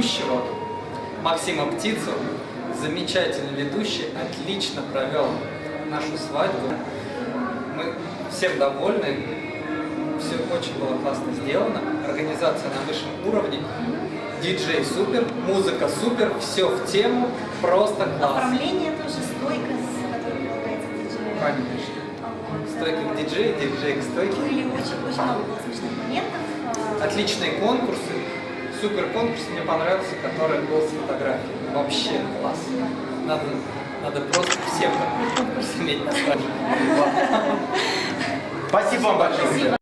ведущего Максима Птицу. Замечательный ведущий, отлично провел нашу свадьбу. Мы всем довольны, все очень было классно сделано, организация на высшем уровне, диджей супер, музыка супер, все в тему, просто классно. Оформление тоже, стойка, с которой прилагается диджей. Конечно. Вот, Стойка к диджею, диджей к стойке. были очень много было смешных моментов. Отличные конкурсы, супер конкурс мне понравился, который был с фотографией. Вообще класс. Надо просто всем такой конкурс иметь на свадьбе. Спасибо вам большое.